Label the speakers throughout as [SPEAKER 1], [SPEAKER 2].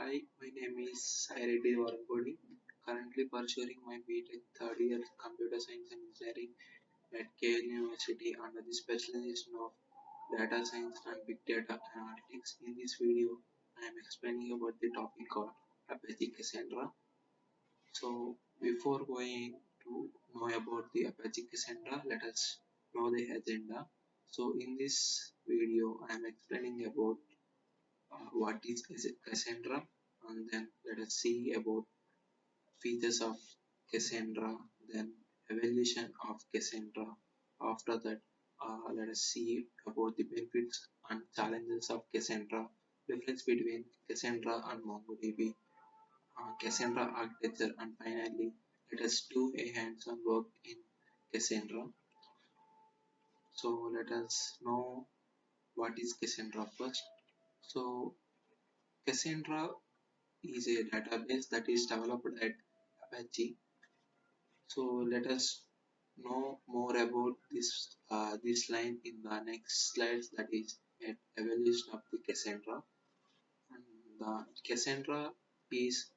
[SPEAKER 1] Hi, my name is Sairedi Varambodi. Currently pursuing my BTech third year Computer Science and Engineering at KL University under the specialization of Data Science and Big Data Analytics. In this video, I am explaining about the topic called Apache Cassandra. So, before going to know about the Apache Cassandra, let us know the agenda. So, in this video, I am explaining about what is Cassandra, and then let us see about features of Cassandra, then evaluation of Cassandra. After that, let us see about the benefits and challenges of Cassandra, difference between Cassandra and MongoDB, Cassandra architecture, and finally, let us do a hands-on work in Cassandra. So let us know what is Cassandra first. So Cassandra is a database that is developed at Apache. So let us know more about this line in the next slides, that is an evaluation of the Cassandra. And the Cassandra is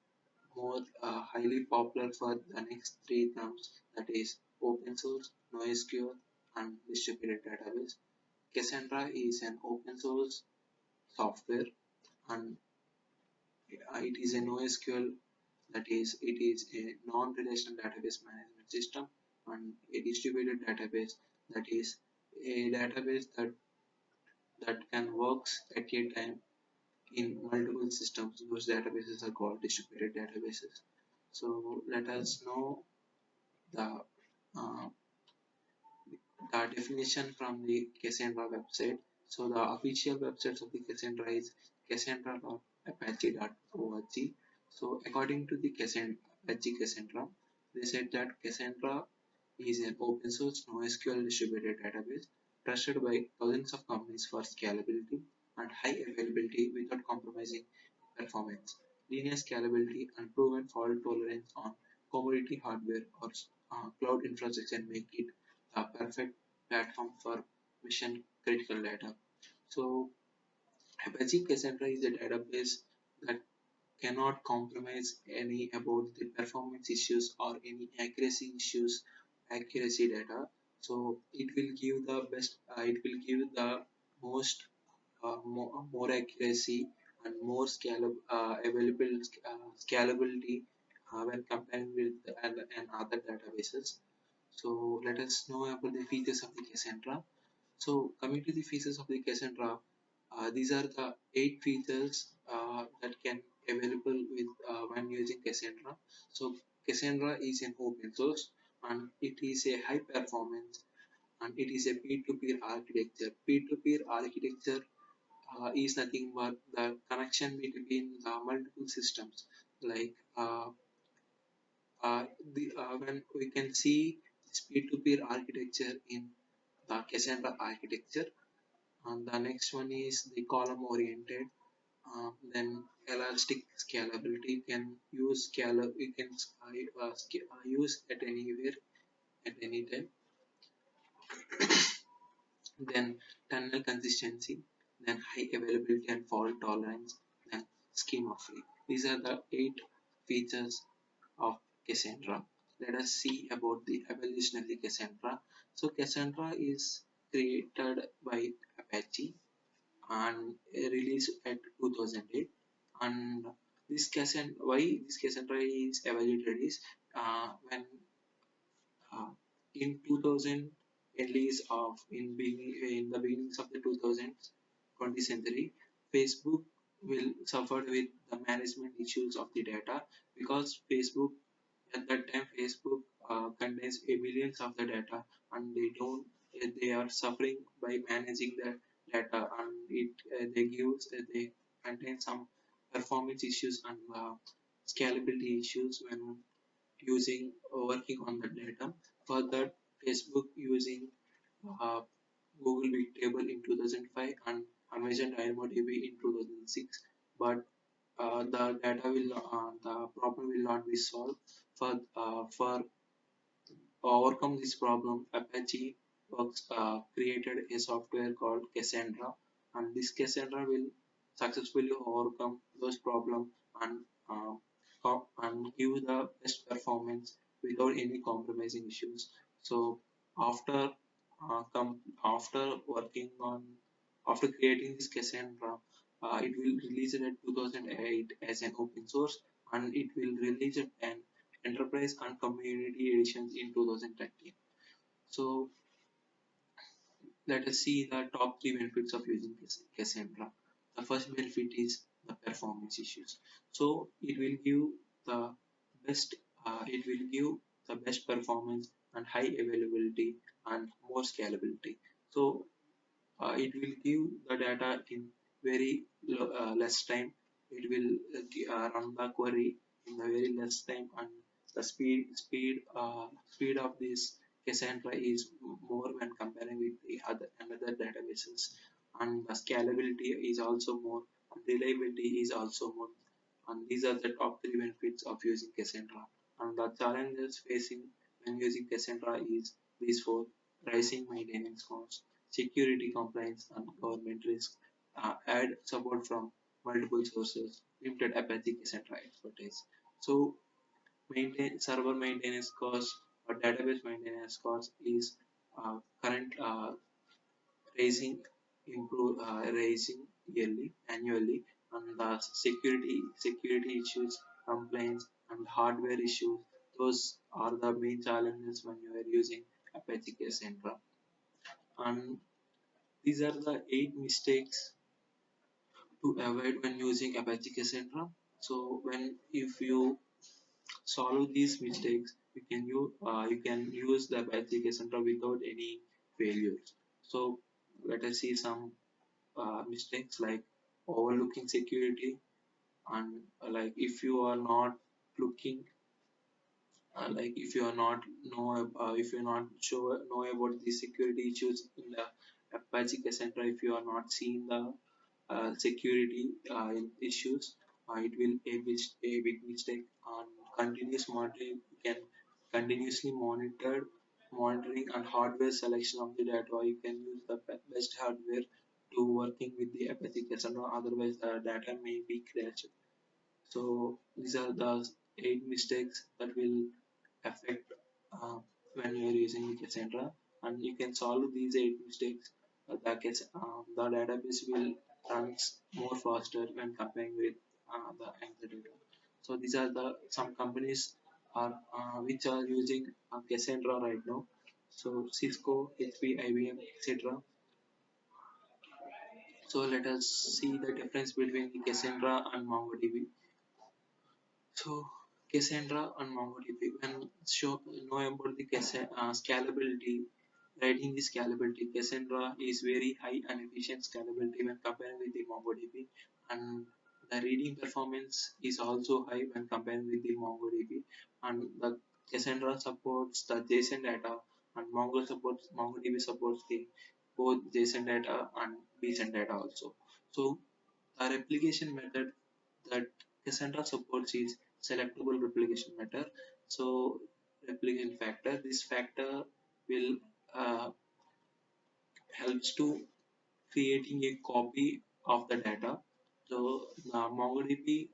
[SPEAKER 1] more highly popular for the next three terms, that is open source, NoSQL, and distributed database. Cassandra is an open source software, and it is a NoSQL, that is it is a non-relational database management system, and a distributed database, that is a database that can works at a time in multiple systems. Those databases are called distributed databases. So let us know the uh, the definition from the Cassandra website. So the official websites of the Cassandra is cassandra.apache.org. So according to the Apache Cassandra, they said that Cassandra is an open source NoSQL distributed database trusted by thousands of companies for scalability and high availability without compromising performance, linear scalability, and proven fault tolerance on commodity hardware or cloud infrastructure make it a perfect platform for mission critical data. So Apache Cassandra is a database that cannot compromise any about the performance issues or any accuracy data. So it will give the best, it will give the most more accuracy and more available scalability when comparing with and other databases. So let us know about the features of the Cassandra. So coming to the features of the Cassandra, these are the 8 features that can available with when using Cassandra. So Cassandra is an open source, and it is a high performance, and it is a peer-to-peer architecture. Peer-to-peer architecture is nothing but the connection between the multiple systems. Like when we can see this peer-to-peer architecture in the Cassandra architecture. And the next one is the column oriented. Then elastic scalability, can use you can use at anywhere at any time. Then tunnel consistency, then high availability and fault tolerance, then schema free. These are the 8 features of Cassandra. Let us see about the evolution of the Cassandra. So Cassandra is created by Apache and released at 2008. And this Cassandra, why this Cassandra is evaluated is when uh, in 2000, at least of in the beginnings of the 2000s 20th century, Facebook will suffer with the management issues of the data, because Facebook at that time Facebook contains a millions of the data, and they are suffering by managing the data, and it they contain some performance issues and scalability issues when working on the data. For that, Facebook using uh, Google Big Table in 2005 and Amazon DynamoDB in 2006, but the problem will not be solved. For overcome this problem, Apache works created a software called Cassandra, and this Cassandra will successfully overcome those problems and and give the best performance without any compromising issues. So after after working on after creating this Cassandra, it will release it in 2008 as an open source, and it will release it an enterprise and community editions in 2013. So let us see the top three benefits of using Cassandra. The first benefit is the performance issues. So best, it will give the best performance and high availability and more scalability. So it will give the data in very less time. It will run the query in a very less time, and the speed of this Cassandra is more when comparing with the other databases, and the scalability is also more, and reliability is also more. And these are the top three benefits of using Cassandra. And the challenges facing when using Cassandra is these four: rising maintenance costs, security compliance, and government risk. Add support from multiple sources, limited Apache Cassandra expertise. So server maintenance cost or database maintenance cost is current raising yearly annually, and the security issues, complaints, and hardware issues, those are the main challenges when you are using Apache Cassandra. And these are the 8 mistakes to avoid when using Apache Cassandra. So when if you solve these mistakes, you can use the Apache Cassandra without any failures. So let us see some mistakes like overlooking security, and like if you are not looking like if you're not sure know about the security issues in the Apache Cassandra, if you are not seeing the security issues, it will a big mistake. On continuous monitoring, you can continuously monitoring and hardware selection of the data. You can use the best hardware to working with the Apache Cassandra, otherwise the data may be crashed. So these are the 8 mistakes that will affect when you are using Cassandra, and you can solve these 8 mistakes. The database will runs more faster when comparing with the anchor data. So these are the some companies are which are using Cassandra right now. So Cisco, HP, IBM, etc. So let us see the difference between the Cassandra and MongoDB. So Cassandra and MongoDB, when know about the scalability, writing the scalability, Cassandra is very high and efficient scalability when comparing with the MongoDB, and the reading performance is also high when comparing with the MongoDB, and the Cassandra supports the JSON data, and MongoDB supports the both JSON data and BSON data also. So a replication method that Cassandra supports is selectable replication method. So replication factor. This factor will uh, helps to creating a copy of the data. So the MongoDB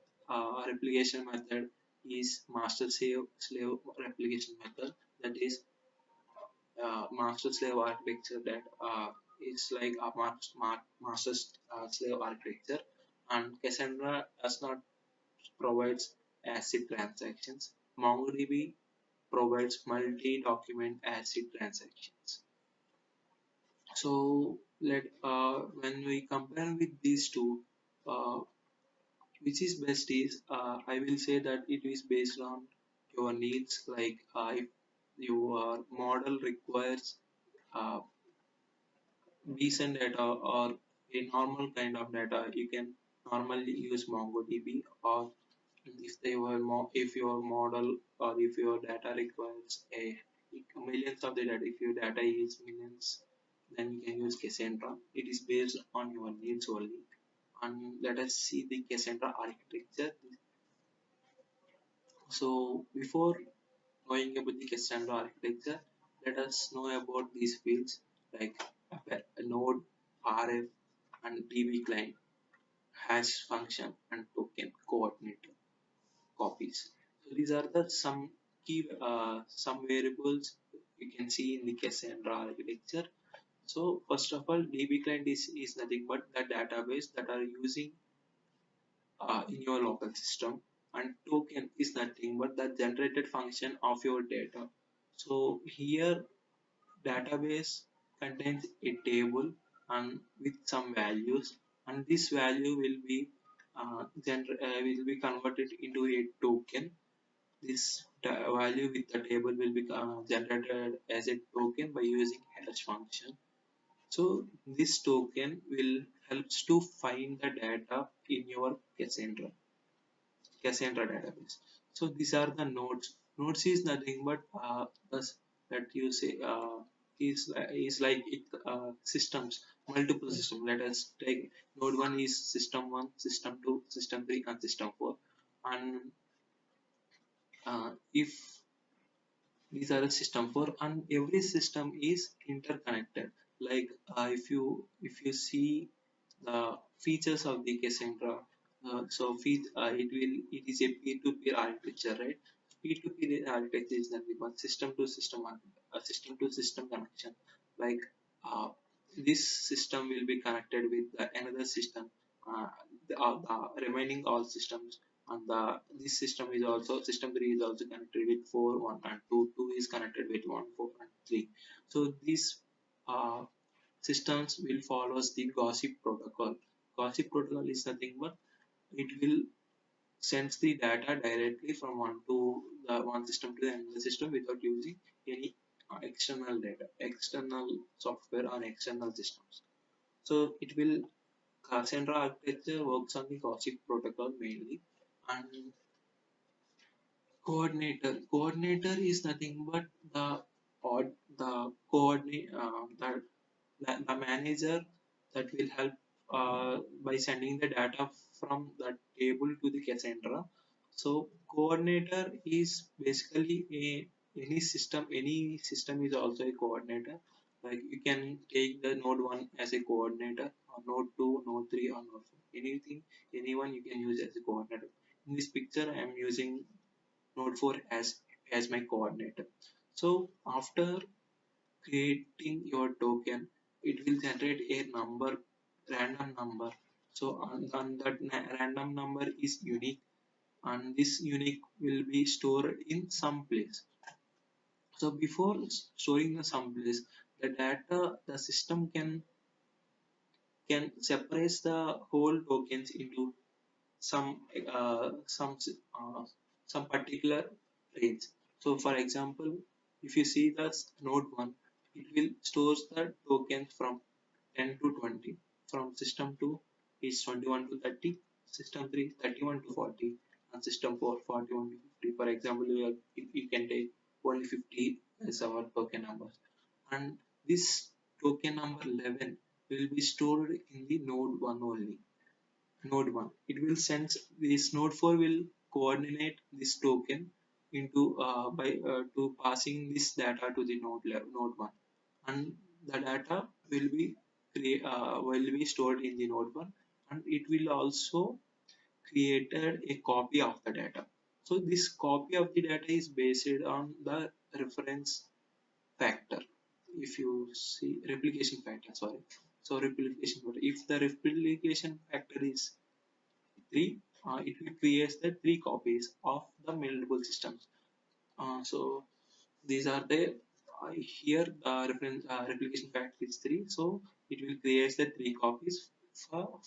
[SPEAKER 1] replication method is master slave replication method. That is master slave architecture that is like a master slave architecture, and Cassandra does not provides ACID transactions. MongoDB provides multi-document ACID transactions. So when we compare with these two, uh, which is best is I will say that it is based on your needs. Like if your model requires uh, decent data or a normal kind of data, you can normally use MongoDB. Or if your model or if your data requires a millions of the data, if your data is millions, then you can use Cassandra. It is based on your needs only. And let us see the Cassandra architecture. So before knowing about the Cassandra architecture, let us know about these fields like node, RF, and DB client, hash function, and token coordinator. copies. So these are the some key some variables you can see in the Cassandra architecture. So first of all, DB client is nothing but the database that are using in your local system, and token is nothing but the generated function of your data. So here database contains a table and with some values, and this value will be converted into a token. This value with the table will be generated as a token by using hash function. So this token will helps to find the data in your Cassandra database. So these are the nodes. Nodes is nothing but that you say is like systems, multiple system. Let us take node one is system one, system two, system three, and system four. And if these are a system for, and every system is interconnected. Like if you see the features of the Cassandra, it is a peer-to-peer architecture, right? Peer-to-peer architecture is nothing but system to system system to system connection. Like uh, this system will be connected with another system, the remaining all systems, and this system is also system 3 is also connected with 4 1 and 2, 2 is connected with 1 4 and 3. So these uh, systems will follows the gossip protocol. Gossip protocol is nothing but it will sends the data directly from one system to the another system without using any external data, external software or external systems. So it will Cassandra architecture works on the gossip protocol mainly. And coordinator is nothing but the coordinate the manager that will help by sending the data from the table to the Cassandra. So coordinator is basically any system is also a coordinator. Like you can take the node 1 as a coordinator, or node 2, node 3, or node 4. Anyone you can use as a coordinator. In this picture I am using node 4 as my coordinator. So after creating your token, it will generate a random number. So and that random number is unique, and this unique will be stored in some place. So before storing the some place, the data the system can separate the whole tokens into some uh, some uh, some particular range. So for example, if you see the node 1, it will stores the tokens from 10 to 20. From system 2 is 21 to 30, system 3 31 to 40, and system 4 41 to 50. For example, you can take only 50 as our token number, and this token number 11 will be stored in the node 1 only. Node 1, it will send this node 4 will coordinate this token into by to passing this data to the node 1, and the data will be stored in the node 1, and it will also created a copy of the data. So this copy of the data is based on the reference factor. If you see replication factor, sorry, so replication factor, if the replication factor is 3, it will create the 3 copies of the multiple systems. So these are the here reference replication factor is 3, so it will create the 3 copies for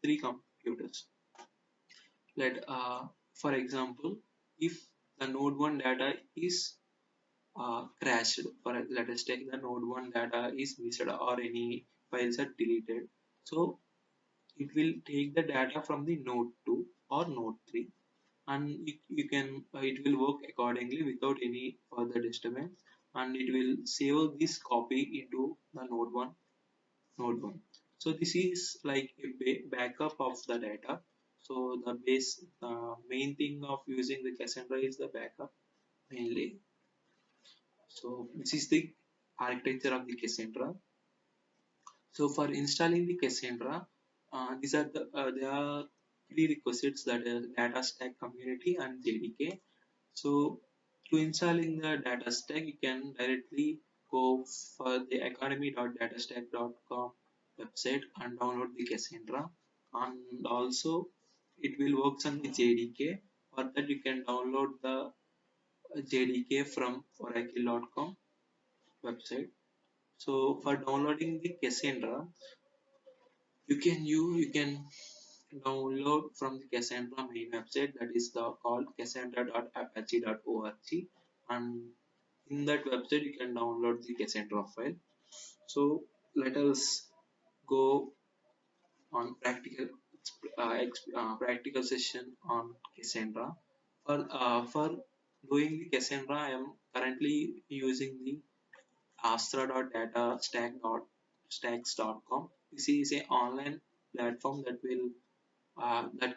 [SPEAKER 1] 3 computers. Let for example, if the node 1 data is crashed, for let us take the node 1 data is missed or any files are deleted, so it will take the data from the node 2 or node 3, and you can it will work accordingly without any further disturbance, and it will save this copy into the node 1. So this is like a backup of the data. So the main thing of using the Cassandra is the backup mainly. So this is the architecture of the Cassandra. So for installing the Cassandra, these are the they are prerequisites, that is DataStax community and JDK. So to installing the DataStax, you can directly go for the academy.datastax.com website and download the Cassandra, and also it will work on the JDK. For that, you can download the JDK from oracle.com website. So for downloading the Cassandra, you can download from the Cassandra main website, that is the called cassandra.apache.org, and in that website you can download the Cassandra file. So let us go on practical session on Cassandra. For doing the Cassandra, I am currently using the astra.datastax.com. This is an online platform that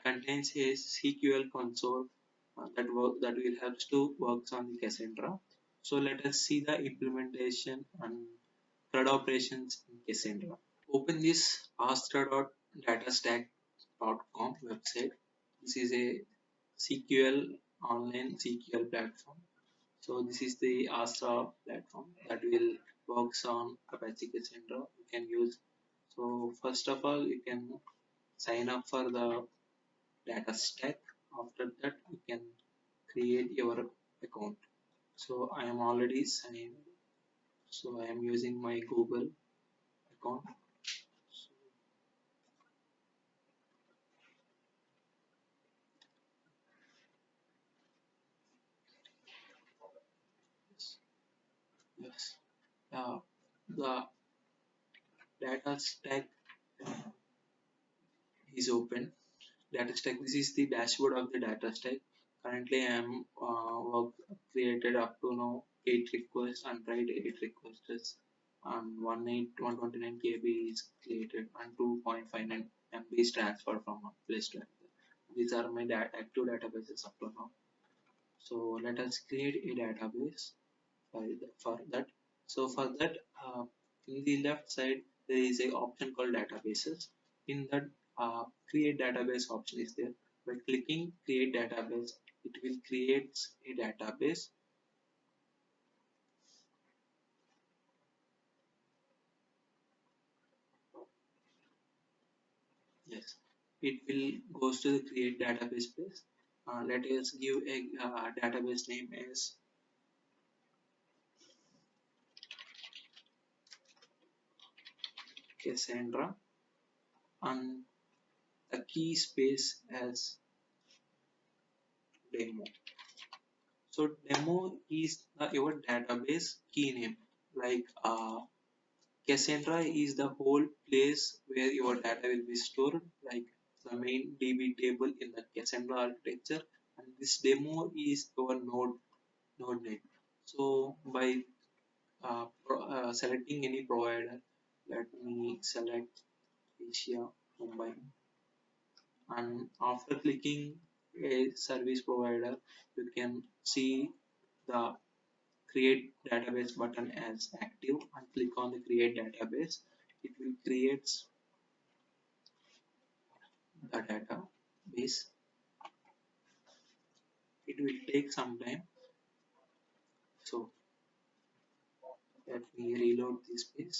[SPEAKER 1] contains a SQL console that will help to work on the Cassandra. So let us see the implementation and CRUD operations in Cassandra. Open this astra.datastax.com website. This is a SQL online SQL platform. So this is the Astra platform that will works on Apache Cassandra. You can use. So first of all, you can sign up for the DataStax. After that, you can create your account. So I am already signed. So I am using my Google account. So yes, yes. The DataStax is open. DataStax. This is the dashboard of the DataStax. Currently, I am created up to now 8 requests and tried 8 requests, and 129 KB is created and 2.59 MB is transferred from one place to another. These are my active databases up to now. So let us create a database for that. So for that, in the left side there is a option called databases. In that, create database option is there. By clicking create database, it will create a database. Yes, it will goes to the create database place. Let us give a database name as Cassandra, and the key space as demo. So demo is your database key name. Like Cassandra is the whole place where your data will be stored, like the main DB table in the Cassandra architecture, and this demo is your node name. So by selecting any provider, let me select Asia Mumbai, and after clicking a service provider, you can see the create database button as active and click on the create database. It will create the database. It will take some time. So let me reload this page.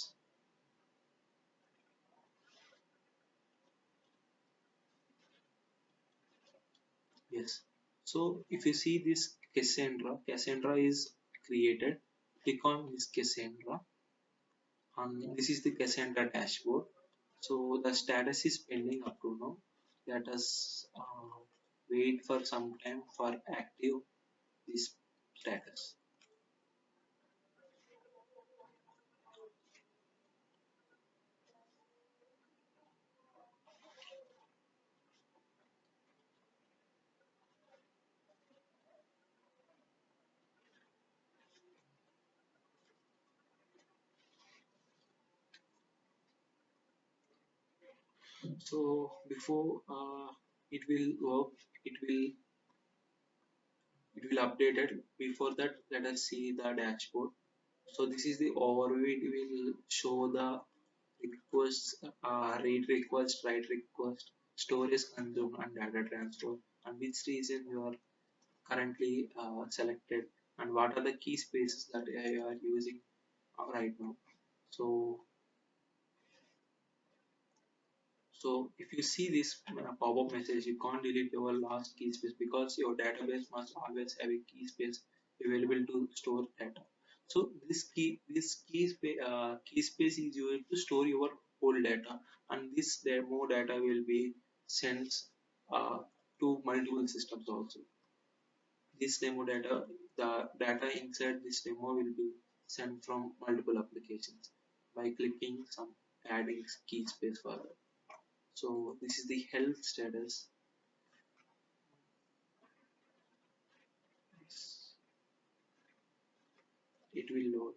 [SPEAKER 1] Yes. So if you see this Cassandra is created. Click on this Cassandra, and this is the Cassandra dashboard. So the status is pending up to now. Let us wait for some time for active this status. So before it will work, it will it will update it. Before that, let us see the dashboard. So this is the overview. It will show the requests, read request, write request, storage consumed and data transfer, and which region you are currently selected, and what are the key spaces that you are using right now. So So if you see this pop-up message, you can't delete your last key space because your database must always have a key space available to store data. So key space is used to store your whole data, and this demo data will be sent uh, to multiple systems also. This demo data, the data inside this demo will be sent from multiple applications by clicking some adding key space further. So this is the health status. It will load.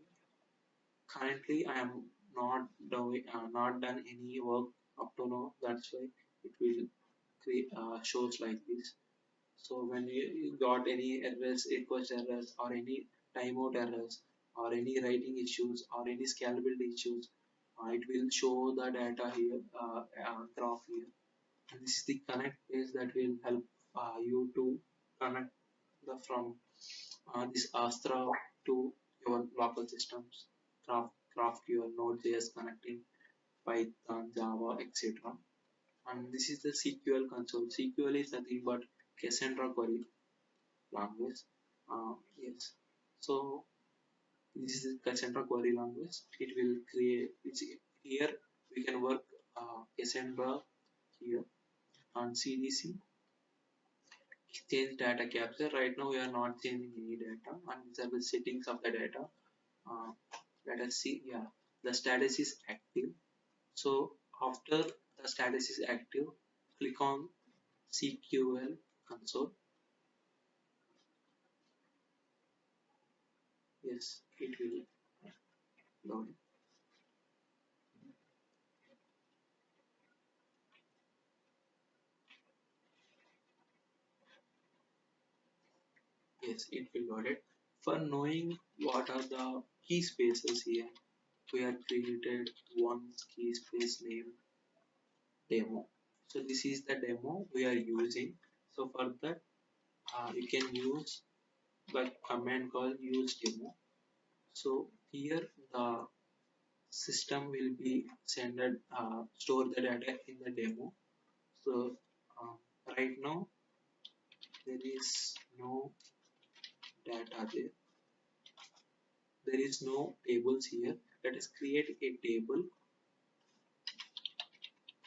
[SPEAKER 1] Currently, I am not done any work up to now. That's why it will create shows like this. So when you got any errors, request errors, or any timeout errors, or any writing issues, or any scalability issues, it will show the data here, graph here. And this is the connect page that will help you to connect from this Astra to your local systems, GraphQL, Node.js connecting Python, Java, etc. And this is the SQL console. SQL is nothing but Cassandra query language. Yes. So this is the Cassandra query language. It will create. It's here we can work Cassandra here on CDC change data capture. Right now we are not changing any data, and these are the settings of the data. uh, Let us see. Yeah, the status is active. So after the status is active, click on CQL console. Yes, it will load. Yes, it will load it. For knowing what are the key spaces here, we have created one key space named demo. So this is the demo we are using. So for that, you can use the command called use demo. So here the system will be store the data in the demo. So uh, right now there is no data there. There is no tables here. Let us create a table.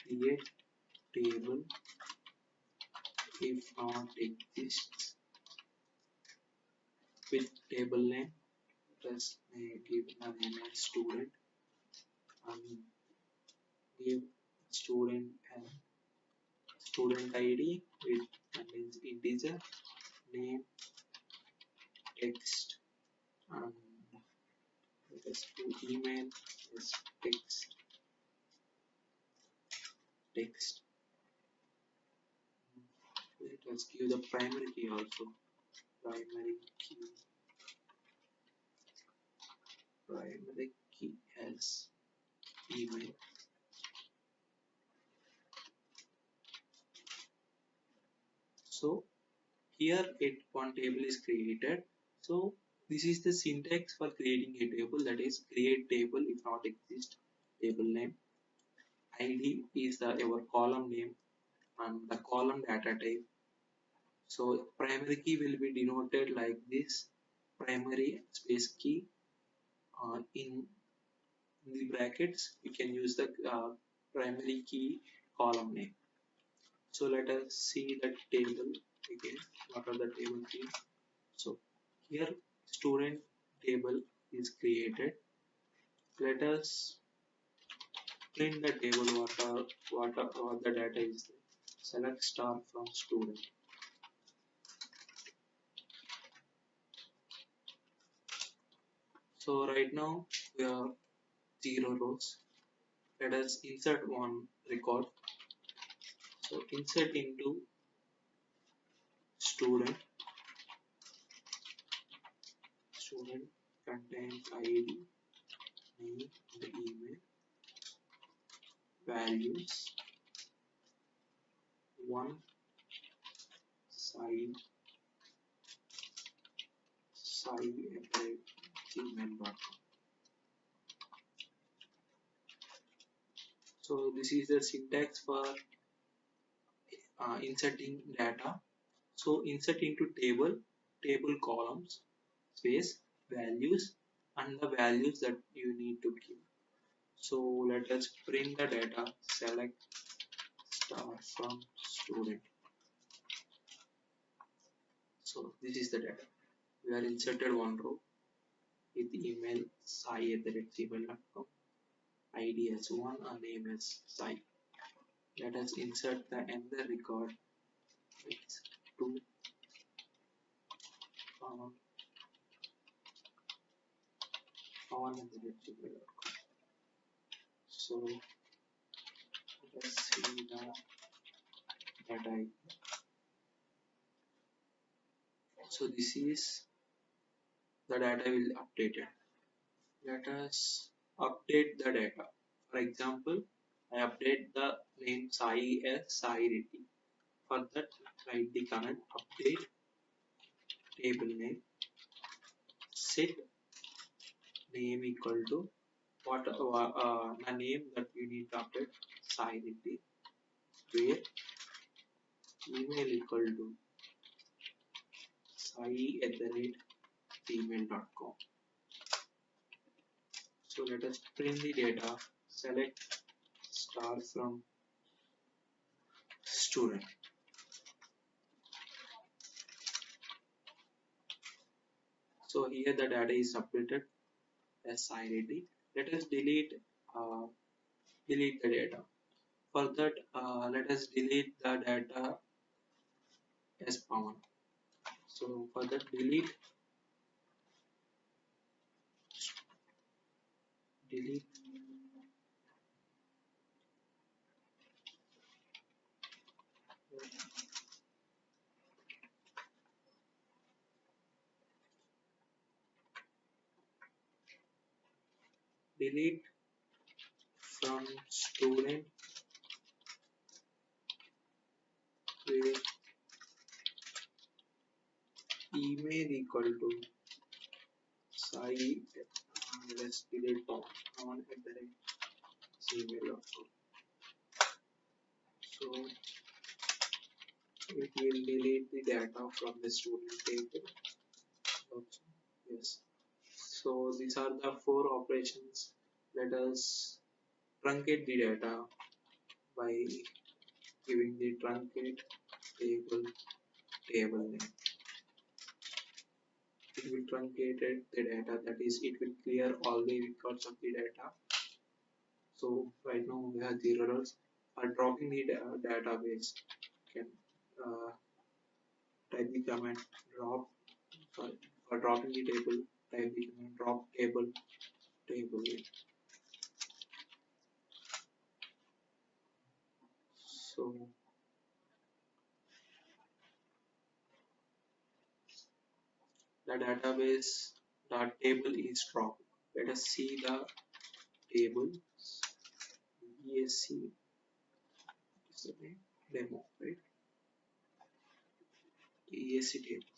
[SPEAKER 1] Create table if not exists with table name. Let us give a name as student, and give student and student ID with contains integer name text, and let us do email as text. Let us give the primary key also. Primary key primary key as email. So here one table is created. So this is the syntax for creating a table, that is create table if not exist table name. ID is our column name and the column data type. So primary key will be denoted like this, primary space key. In the brackets you can use the primary key column name. So let us see the table again. What are the table keys? So here student table is created. Let us print the table what the data is there. Select star from student. So right now we have 0 rows. Let us insert one record. So insert into student. Student contains ID, name, the email, values, one side gmail.com. So this is the syntax for inserting data. So insert into table columns, space, values, and the values that you need to give. So let us print the data, select star from student. So this is the data. We are inserted one row with email sai@gmail.com, ID as 1 and name as sai. Let us insert the another record. It's 2 on gmail.com. So let's see the data. So this is the data will updated. Let us update the data. For example, I update the name Sai as Sai Reddy. For that, write the command update table name, set name equal to what the name that you need to update Sai Reddy, where email equal to sai@gmail.com. So let us print the data, select star from student. So here the data is updated as Sai Reddy. Let us delete the data. For that, let us delete the data as Pawan. So for that, delete delete from student with email equal to Sai. Let's delete Pawan@gmail.com. So it will delete the data from the student table. Also. Yes. So these are the four operations. Let us truncate the data by giving the truncate table name. It will truncate the data, that is, it will clear all the records of the data. So right now we have 0 errors. For dropping the database, you can type the command drop. Sorry, for dropping the table, type the command drop table. So the database table is dropped. Let us see the table. ESC is the name, demo, right? ESC table.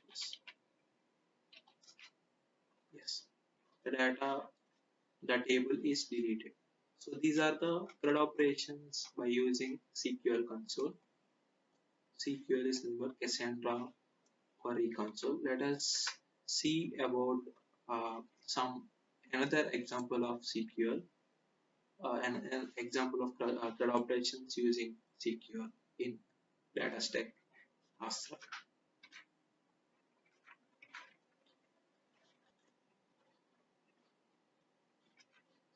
[SPEAKER 1] Yes. Yes. The table is deleted. So these are the CRUD operations by using SQL console. SQL is nothing but Cassandra query console. Let us see about some another example of SQL, an example of CRUD operations using SQL in DataStax Astra.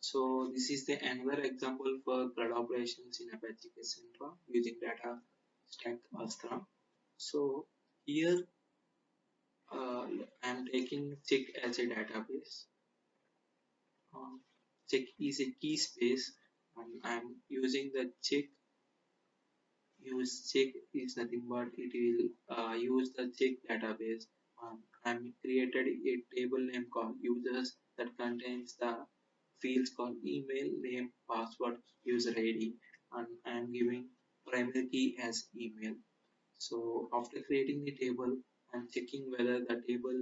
[SPEAKER 1] So this is the another example for CRUD operations in Apache Cassandra using DataStax Astra. So here I'm taking check as a database. Check is a key space, and I'm using the check. Use check is nothing but it will use the check database. I'm created a table name called users that contains the fields called email, name, password, user ID, and I'm giving primary key as email. So after creating the table, I'm checking whether the table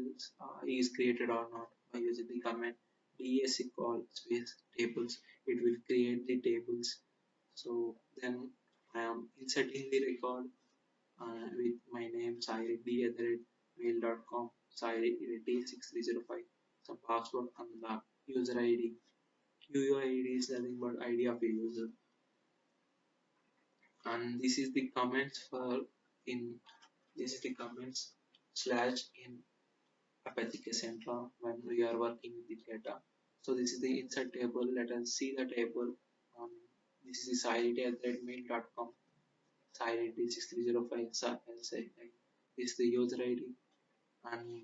[SPEAKER 1] is created or not by using the command ds equal space tables. It will create the tables. So then I am inserting the record with my name sairid@mail.com, sairid6305, some password and the user ID. UUID is nothing but ID of a user. And this is the comments for in this is the comments slash in Apache Cassandra when we are working with the data. So this is the insert table. Let us see the table. Um, this is the sairid@mail.com. Sairid6305 is the user ID, and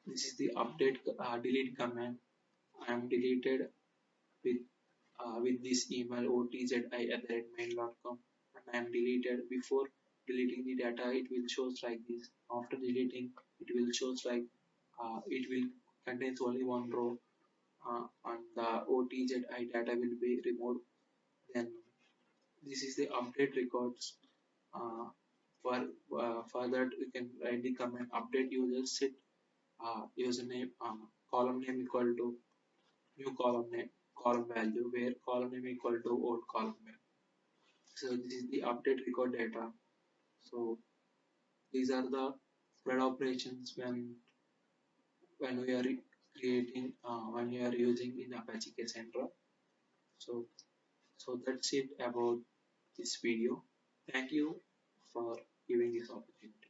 [SPEAKER 1] this is the update delete command. I am deleted with this email otzi@mail.com, and I am deleted. Before deleting the data, it will shows like this. After deleting, it will shows like it will contains only one row, and the OTZI data will be removed. Then this is the update records. Uh, for for that, we can write the command update user set username column name equal to new column value, where column name equal to old column name. So this is the update record data. So these are the spread operations when we are creating when we are using in Apache Cassandra. So that's it about this video. Thank you for giving this opportunity.